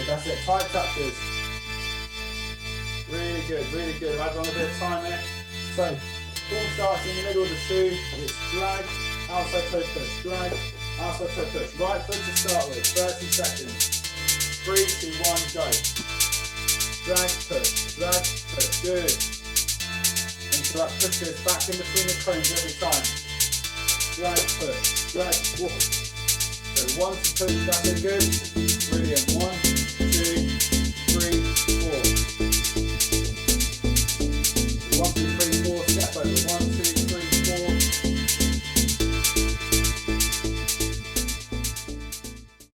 That's it. Tight touches. Really good, really good. I've got a bit of time here. So, ball starts in the middle of the shoe. It's drag, outside toe push, drag, outside toe push. Right foot to start with. 30 seconds. 3, 2, 1, go. Drag, push, good. Until that push goes back in between the cones every time. Drag, push, drag, walk. So 1 to push, that's it, good. Brilliant. 1, 2,